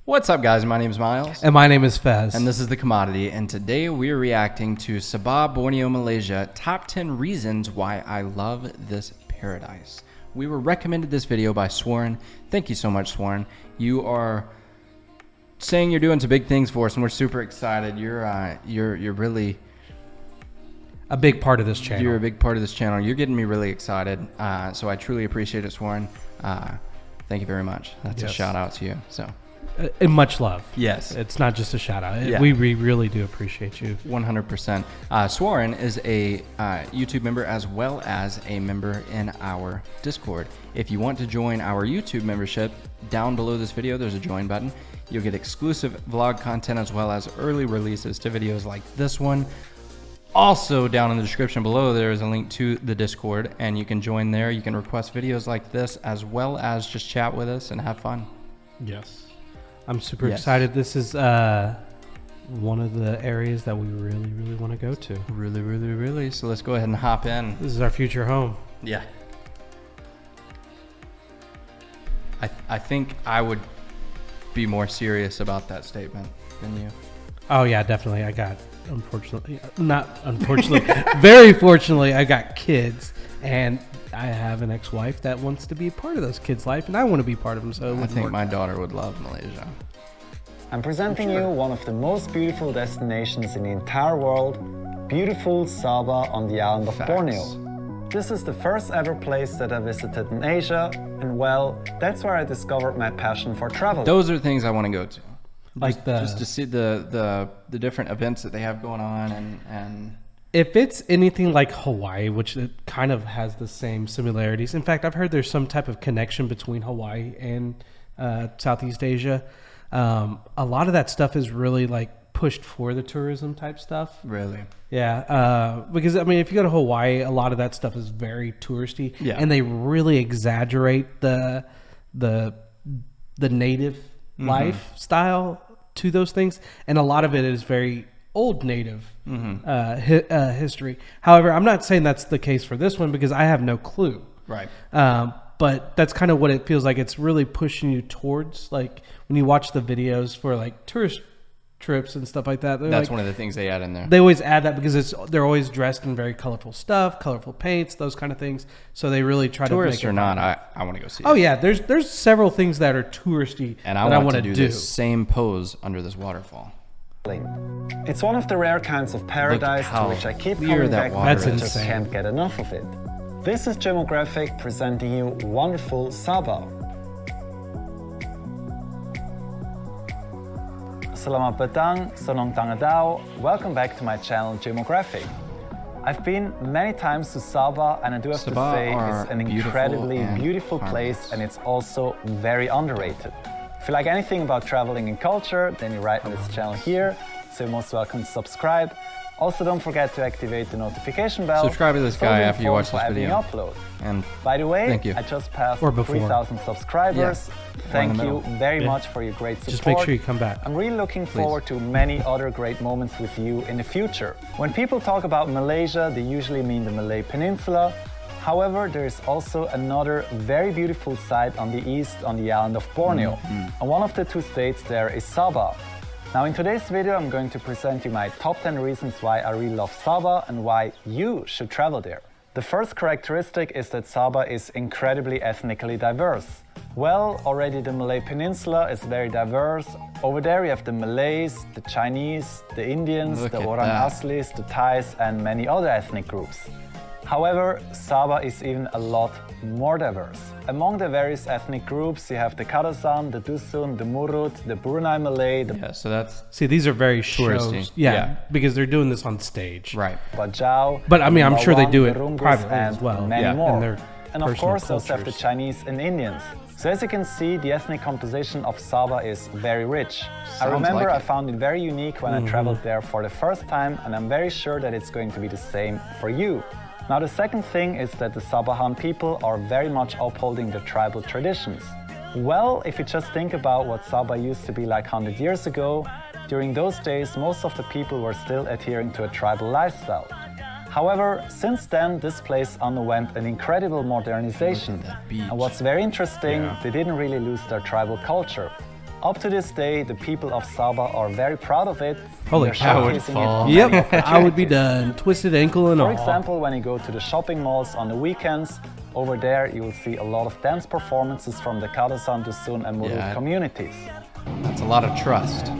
What's up, guys? My name is Miles. And my name is Fez. And this is The Commodity. And today we're reacting to Sabah, Borneo, Malaysia, top 10 reasons why I love this paradise. We were recommended this video by Swarren. Thank you so much, Swarren. You are saying you're doing some big things for us, and we're super excited. You're really a big part of this channel. You're a big part of this channel. You're getting me really excited. So I truly appreciate it, Swarren. Thank you very much. That's a shout out to you. So. And much love. Yes. It's not just a shout out. Yeah. We really do appreciate you. 100%. Swarren is a YouTube member as well as a member in our Discord. If you want to join our YouTube membership, down below this video, there's a join button. You'll get exclusive vlog content as well as early releases to videos like this one. Also, down in the description below, there is a link to the Discord, and you can join there. You can request videos like this as well as just chat with us and have fun. Yes. I'm super excited. This is one of the areas that we really want to go to. Really. So let's go ahead and hop in. This is our future home. Yeah. I think I would be more serious about that statement than you. Oh yeah, definitely. I got, very fortunately, I got kids, and I have an ex-wife that wants to be part of those kids' life, and I want to be part of them. So I think my daughter would love Malaysia. I'm presenting you one of the most beautiful destinations in the entire world, beautiful Saba on the island of Borneo. This is the first ever place that I visited in Asia, and well, that's where I discovered my passion for travel. Those are things I want to go to. Like just to see the different events that they have going on, and if it's anything like Hawaii, which it kind of has the same similarities. In fact, I've heard there's some type of connection between Hawaii and Southeast Asia. A lot of that stuff is really like pushed for the tourism type stuff. Really? Yeah. Because I mean, if you go to Hawaii, a lot of that stuff is very touristy, and they really exaggerate the native lifestyle to those things, and a lot of it is very old native history. However, I'm not saying that's the case for this one because I have no clue. Right. But that's kind of what it feels like. It's really pushing you towards, like when you watch the videos for like tourist trips and stuff like that. That's like, one of the things they add in there. They always add that because they're always dressed in very colorful stuff, colorful paints, those kind of things. So they really try to make it. Tourist or not, I want to go see. Oh yeah, there's several things that are touristy, and I want to do the same pose under this waterfall. It's one of the rare kinds of paradise to which I keep coming back because I just can't get enough of it. This is Gemographic presenting you wonderful Saba. Selamat petang, sonong tangadao. Welcome back to my channel Gemographic. I've been many times to Sabah, and I do have to say it's an incredibly beautiful place, and it's also very underrated. If you like anything about traveling and culture, then you're right on this channel here, so you're most welcome to subscribe. Also, don't forget to activate the notification bell. Subscribe to this guy after you watch this video. Upload. And by the way, thank you. I just passed 3,000 subscribers. Thank you very much for your great support. Just make sure you come back. I'm really looking forward to many other great moments with you in the future. When people talk about Malaysia, they usually mean the Malay Peninsula. However, there is also another very beautiful site on the east on the island of Borneo. And one of the two states there is Sabah. Now in today's video, I'm going to present you my top 10 reasons why I really love Sabah and why you should travel there. The first characteristic is that Sabah is incredibly ethnically diverse. Well, already the Malay Peninsula is very diverse. Over there you have the Malays, the Chinese, the Indians, the Orang Aslis, the Thais, and many other ethnic groups. However, Sabah is even a lot more diverse. Among the various ethnic groups, you have the Karasan, the Dusun, the Murut, the Brunei Malay, so that's... See, these are very touristy. Yeah, because they're doing this on stage. Right. Bajau, but I mean, I'm sure they do it Rungus, privately and as well. Many more. And of course, also have the Chinese and Indians. So as you can see, the ethnic composition of Sabah is very rich. I remember I found it very unique when I traveled there for the first time, and I'm very sure that it's going to be the same for you. Now the second thing is that the Sabahan people are very much upholding their tribal traditions. Well, if you just think about what Sabah used to be like 100 years ago, during those days most of the people were still adhering to a tribal lifestyle. However, since then this place underwent an incredible modernization. And what's very interesting, they didn't really lose their tribal culture. Up to this day, the people of Sabah are very proud of it. Holy They're cow. showcasing it on Yep, many I would be opportunities. done. Twisted ankle and all. For example, when you go to the shopping malls on the weekends, over there you will see a lot of dance performances from the Kadasan, Dusun and Murut Yeah. communities. That's a lot of trust.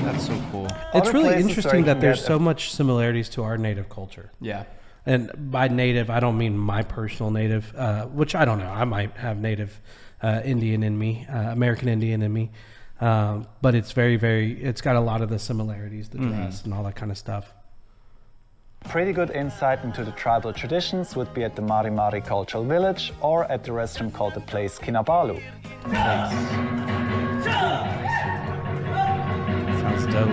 That's so cool. It's Other really places where interesting you that can there's get so much similarities to our native culture. Yeah. And by native, I don't mean my personal native, which I don't know. I might have native Indian in me, American Indian in me. But it's it's got a lot of the similarities, the dress and all that kind of stuff. Pretty good insight into the tribal traditions would be at the Mari Mari Cultural Village or at the restaurant called the Place Kinabalu. Sounds dope.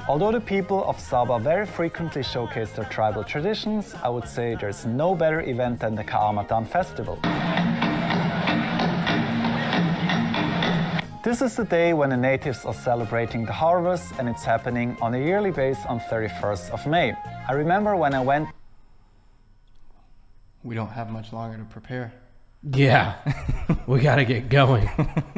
Although the people of Sabah very frequently showcase their tribal traditions, I would say there's no better event than the Kaamatan Festival. This is the day when the natives are celebrating the harvest, and it's happening on a yearly basis on 31st of May. I remember when I went We don't have much longer to prepare. Yeah, we got to get going.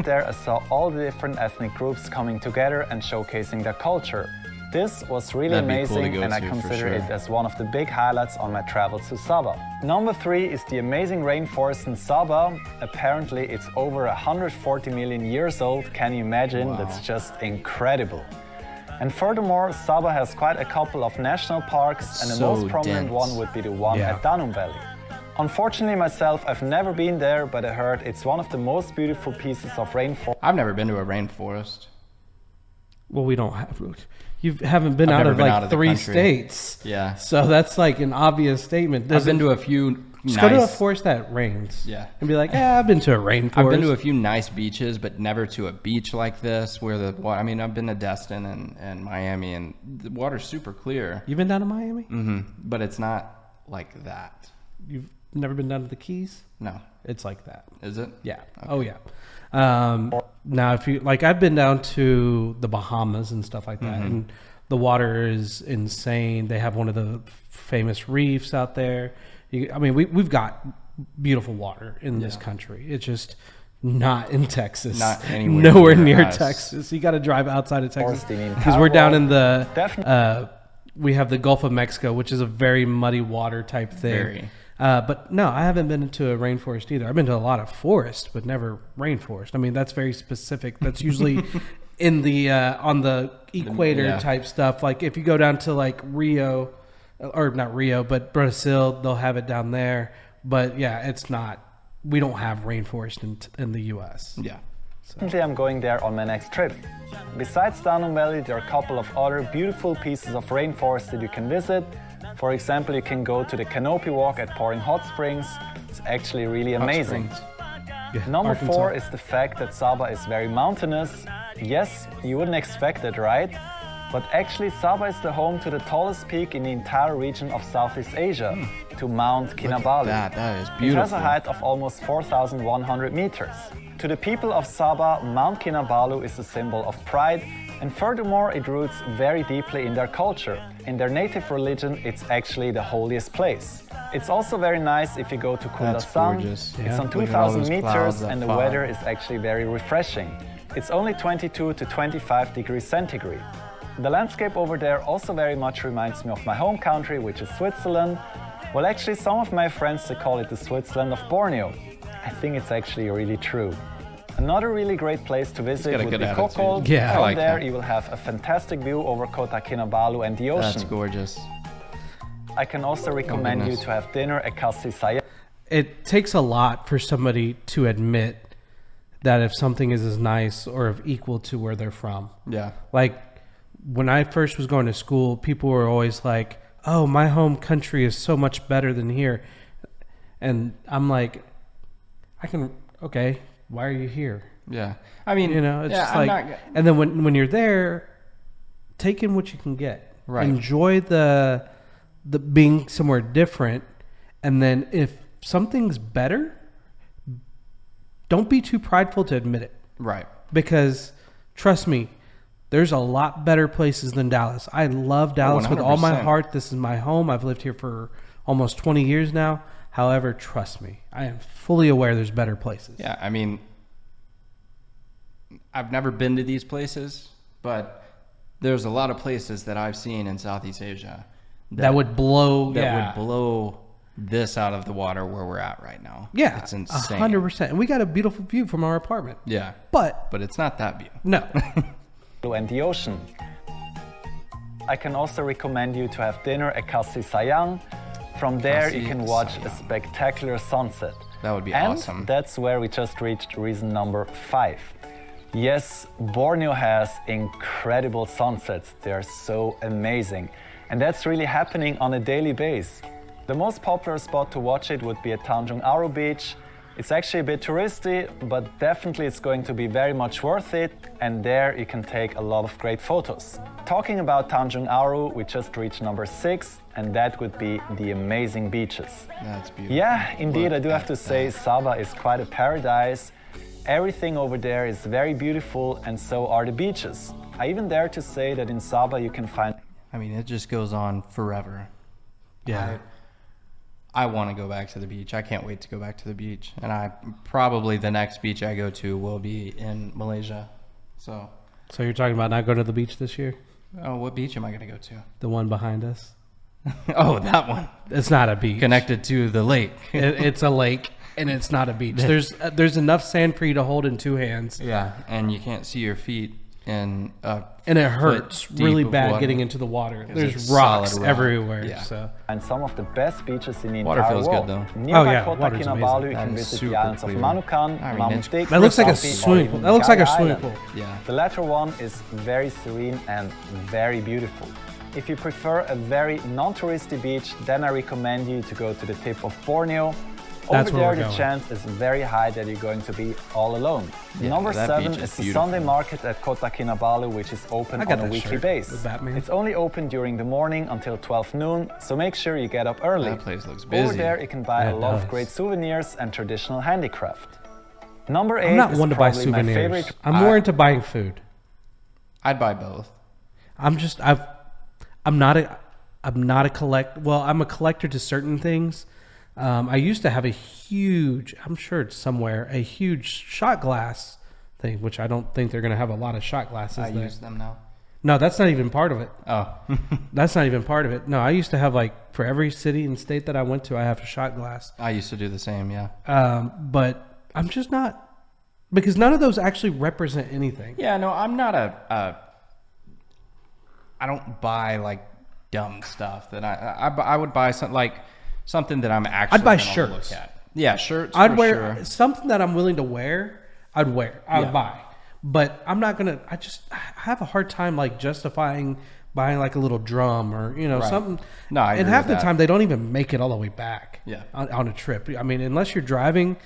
there, I saw all the different ethnic groups coming together and showcasing their culture. This was really That'd be cool to amazing, go and I to, for consider sure. it as one of the big highlights on my travels to Sabah. Number 3 is the amazing rainforest in Sabah. Apparently it's over 140 million years old. Can you imagine? Wow. That's just incredible. And furthermore, Sabah has quite a couple of national parks, and the So most prominent dense. one would be the one Yeah. at Danum Valley. Unfortunately myself, I've never been there, but I heard it's one of the most beautiful pieces of rainforest. I've never been to a rainforest. Well, we don't have. You haven't been I've out never of been like out of the 3 country. states. Yeah. So that's like an obvious statement. I've been to a few Just nice... go to a forest that rains. Yeah. And be like, I've been to a rainforest. I've been to a few nice beaches, but never to a beach like this where the water... I mean, I've been to Destin and Miami, and the water's super clear. You been down to Miami? But it's not like that. You've never been down to the Keys? No. It's like that. Is it? Yeah. Oh, yeah. Now, if you like, I've been down to the Bahamas and stuff like that, and the water is insane. They have one of the famous reefs out there. I mean, we've got beautiful water in this country. It's just not in Texas. Not anywhere Nowhere near near us. Texas. You got to drive outside of Texas you mean because we're down in Cabo? the. Definitely. We have the Gulf of Mexico, which is a very muddy water type thing. Very. But no, I haven't been to a rainforest either. I've been to a lot of forests, but never rainforest. I mean, that's very specific. That's usually in the on the equator Yeah. type stuff. Like if you go down to like Rio, or not Rio, but Brazil, they'll have it down there. But yeah, it's not. We don't have rainforest in the U.S. Yeah. Recently, I'm going there on my next trip. Besides Danum Valley, there are a couple of other beautiful pieces of rainforest that you can visit. For example, you can go to the canopy walk at Pouring Hot Springs. It's actually really amazing. Springs. Yeah, Number Arkansas. 4 is the fact that Sabah is very mountainous. Yes, you wouldn't expect it, right? But actually, Sabah is the home to the tallest peak in the entire region of Southeast Asia, to Mount Kinabalu. That is It beautiful. has a height of almost 4,100 meters. To the people of Sabah, Mount Kinabalu is a symbol of pride, and furthermore, it roots very deeply in their culture. In their native religion, it's actually the holiest place. It's also very nice if you go to That's Kundasan. gorgeous. It's on Look at all 2,000 those meters, clouds, that and the fog. weather is actually very refreshing. It's only 22 to 25 degrees centigrade. The landscape over there also very much reminds me of my home country, which is Switzerland. Well, actually, some of my friends, they call it the Switzerland of Borneo. I think it's actually really true. Another really great place to visit got a would good be attitude. Kokol. Yeah, I From like there, that. you will have a fantastic view over Kota Kinabalu and the ocean. That's gorgeous. I can also recommend you goodness. to have dinner at Kasi Saya. It takes a lot for somebody to admit that if something is as nice or of equal to where they're from. Yeah. Like when I first was going to school, people were always like, "Oh, my home country is so much better than here," and I'm like, okay, why are you here? Yeah. I mean, You know, it's yeah, just I'm like, not- and then when you're there, take in what you can get. Right. Enjoy the being somewhere different, and then if something's better, don't be too prideful to admit it. right. Because trust me, there's a lot better places than Dallas. I love Dallas with all my 100%. heart. This is my home. I've lived here for almost 20 years now. However, trust me, I am fully aware there's better places. Yeah, I mean, I've never been to these places, but there's a lot of places that I've seen in Southeast Asia that would blow would blow this out of the water where we're at right now. Yeah, it's insane. 100%. And we got a beautiful view from our apartment. Yeah, but it's not that beautiful. No. And the ocean. I can also recommend you to have dinner at Kasih Sayang. From there, you can watch a spectacular sunset. That would be and awesome. That's where we just reached reason number 5. Yes, Borneo has incredible sunsets. They're so amazing. And that's really happening on a daily basis. The most popular spot to watch it would be at Tanjung Aru Beach. It's actually a bit touristy, but definitely it's going to be very much worth it. And there you can take a lot of great photos. Talking about Tanjung Aru, we just reached number 6, and that would be the amazing beaches. That's beautiful. Yeah, indeed, I do have to say Sabah is quite a paradise. Everything over there is very beautiful, and so are the beaches. I even dare to say that in Sabah you can find... I mean, it just goes on forever. yeah. I want to go back to the beach. I can't wait to go back to the beach. And probably the next beach I go to will be in Malaysia. So you're talking about not going to the beach this year? Oh, what beach am I going to go to? The one behind us. Oh, that one. It's not a beach. Connected to the lake. It's a lake, and it's not a beach. There's enough sand for you to hold in 2 hands. Yeah, and you can't see your feet in and it hurts really bad water. Getting into the water. There's rocks everywhere. Yeah. So. And some of the best beaches in the Water entire feels world. good though. Nearby Kota Water's Kinabalu, you That can is visit super the islands clear. of Manukan, I mean, Mamutik, That looks like a Rasapi, swimming or pool. even That looks like a Kai swimming Island. pool. Yeah. The latter one is very serene and very beautiful. If you prefer a very non-touristy beach, then I recommend you to go to the tip of Borneo. That's Over where there, we're the going. chance is very high that you're going to be all alone. Yeah, Number that 7 beach is is the beautiful. Sunday market at Kota Kinabalu, which is open I got on a that weekly shirt basis. with Batman. It's only open during the morning until 12 noon, so make sure you get up early. That place looks busy. Over there, you can buy Yeah, a it lot does. of great souvenirs and traditional handicraft. Number 8 I'm not is one to buy probably my souvenirs. favorite. I'm more into buying food. I'd buy both. I'm not a collector. Well, I'm a collector to certain things. I used to have a huge, I'm sure it's somewhere, a huge shot glass thing, which I don't think they're going to have a lot of shot glasses I there. use them now. No, that's not even part of it. Oh. That's not even part of it. No, I used to have for every city and state that I went to, I have a shot glass. I used to do the same, yeah. But I'm just not, because none of those actually represent anything. Yeah, no, I'm not I don't buy dumb stuff that I would buy something that I'm actually I'd buy gonna shirts. look at. Yeah, shirts. I'd for wear sure. something that I'm willing to wear. I would buy, but I'm not gonna. I have a hard time justifying buying a little drum or Right. something. No, I and agree half with the that. time they don't even make it all the way back. Yeah. on a trip. I mean, unless you're driving,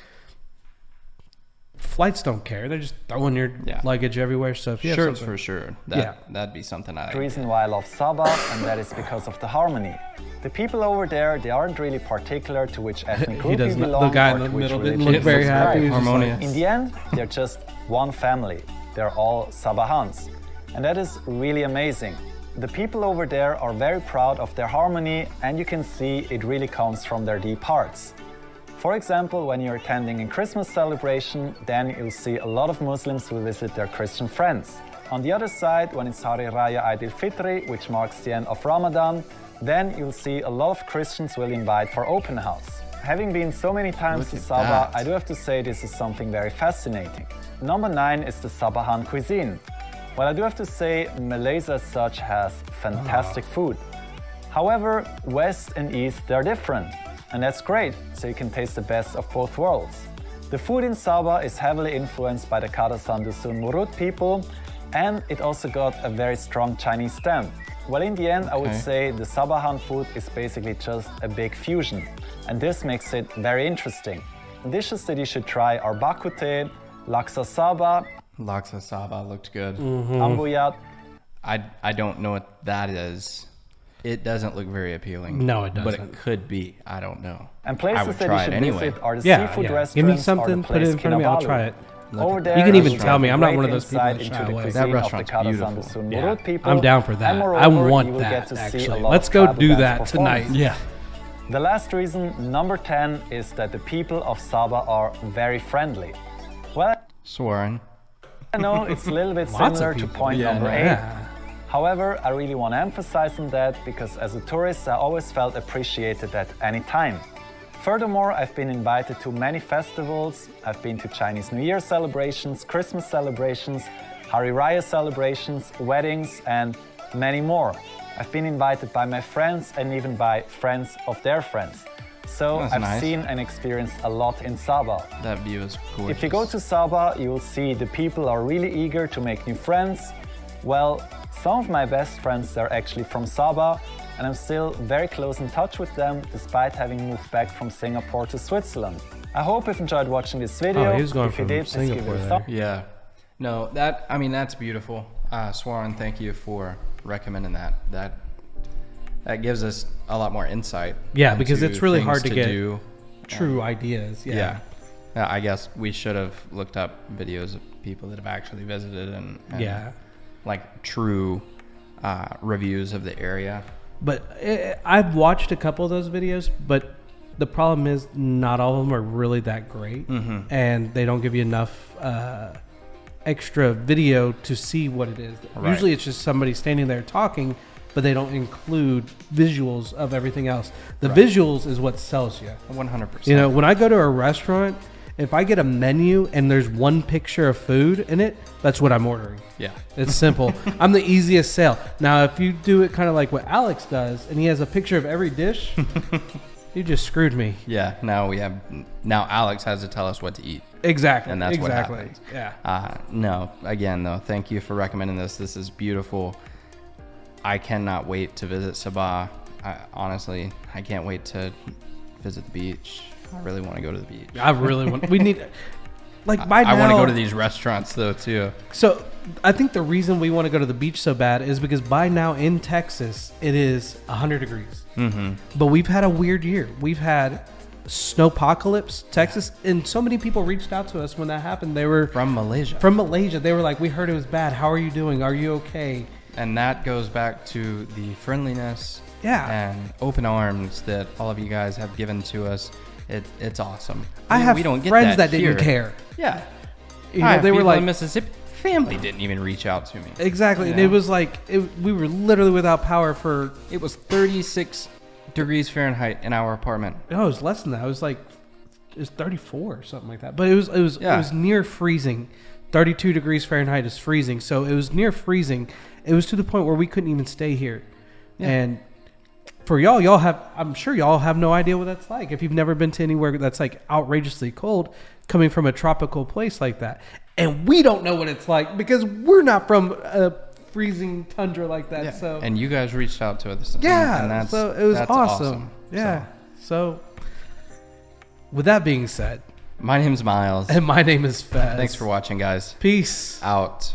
flights don't care. They're just throwing your luggage everywhere. So if you have Shirts something- for sure. That'd be something I. The reason why I love Sabah, and that is because of the harmony. The people over there, they aren't really particular to which ethnic group you doesn't. The belong guy or in the to which middle didn't religion look very you happy. subscribe. He was just Harmonious. In the end, they're just one family. They're all Sabahans. And that is really amazing. The people over there are very proud of their harmony, and you can see it really comes from their deep hearts. For example, when you're attending a Christmas celebration, then you'll see a lot of Muslims who visit their Christian friends. On the other side, when it's Hari Raya Eid al-Fitr, which marks the end of Ramadan, then you'll see a lot of Christians will invite for open house. Having been so many times to Look at Sabah, that. I do have to say this is something very fascinating. Number 9 is the Sabahan cuisine. Well, I do have to say Malaysia as such has fantastic food. However, West and East, they're different. And that's great, so you can taste the best of both worlds. The food in Sabah is heavily influenced by the Kadasan Dusun Murut people, and it also got a very strong Chinese stamp. Well, in the end, I would say the Sabahan food is basically just a big fusion, and this makes it very interesting. Dishes that you should try are bakute, laksa Saba, Laksa Saba looked good. ambuyat. I don't know what that is. It doesn't look very appealing. No, it But it doesn't. could be. I don't know. And I places would that you try it should anyway. visit are the Yeah, seafood yeah. restaurants. Give me or something, the put it place in front of me, I'll Kinabalu. try it. Over at there, that. You can even will tell me. get I'm not great one of those people insight that into shy the away. cuisine That of restaurant's the Kadasan beautiful. Dusun Yeah. Murut people. I'm down for that. And moreover, I want you will that, get to see actually. a lot Let's of go tribal do dance that performances. tonight. Yeah. The last reason, number 10, is that the people of Sabah are very friendly. Well, Soren. I know it's a little bit Lots of similar to people. point Yeah, number no. 8. Yeah. However, I really want to emphasize on that because as a tourist, I always felt appreciated at any time. Furthermore, I've been invited to many festivals. I've been to Chinese New Year celebrations, Christmas celebrations, Hari Raya celebrations, weddings, and many more. I've been invited by my friends and even by friends of their friends. So That's I've nice. seen and experienced a lot in Sabah. That view is gorgeous. If you go to Sabah, you will see the people are really eager to make new friends. Well, some of my best friends are actually from Sabah, and I'm still very close in touch with them despite having moved back from Singapore to Switzerland. I hope you've enjoyed watching this video. Oh, he was going if you from did, please give it Singapore a there. thumb. Yeah. No, that's beautiful. Soren, thank you for recommending that. That gives us a lot more insight. Yeah, because into it's really things hard to get do. true ideas. Yeah. I guess we should have looked up videos of people that have actually visited and Yeah. like true reviews of the area. But I've watched a couple of those videos, but the problem is not all of them are really that great, and they don't give you enough extra video to see what it is. Right. Usually it's just somebody standing there talking, but they don't include visuals of everything else. The visuals is what sells you. 100%. You know, when I go to a restaurant, if I get a menu and there's one picture of food in it, that's what I'm ordering. Yeah. It's simple. I'm the easiest sale. Now, if you do it kind of like what Alex does, and he has a picture of every dish, you just screwed me. Yeah. Now Alex has to tell us what to eat. Exactly. And that's what exactly. happens. Yeah. No, again, though, thank you for recommending this. This is beautiful. I cannot wait to visit Sabah. Honestly, I can't wait to visit the beach. I really want to go to the beach. I really want. We need. Like by now, I want to go to these restaurants though too. So I think the reason we want to go to the beach so bad is because by now in Texas it is 100 degrees. Mm-hmm. But we've had a weird year. We've had snowpocalypse, Texas, and so many people reached out to us when that happened. They were From Malaysia. from Malaysia. They were like, "We heard it was bad. How are you doing? Are you okay?" And that goes back to the friendliness Yeah. and open arms that all of you guys have given to us. It's awesome. I have we don't get friends that here. didn't care. Yeah. You know, they were like, in Mississippi. Family didn't even reach out to me. exactly. And Yeah. it was like we were literally without power for. It was 36 degrees Fahrenheit in our apartment. No, it was less than that. It was like it was 34 or something like that. But it was near freezing. 32 degrees Fahrenheit is freezing. So it was near freezing. It was to the point where we couldn't even stay here. Yeah. And for I'm sure y'all have no idea what that's like. If you've never been to anywhere that's like outrageously cold, coming from a tropical place like that. And we don't know what it's like because we're not from a freezing tundra like that. Yeah. So And you guys reached out to us. yeah, And that's, so it was that's awesome. Yeah. So with that being said, My name's Miles. and my name is Fez. Thanks for watching, guys. Peace. Out.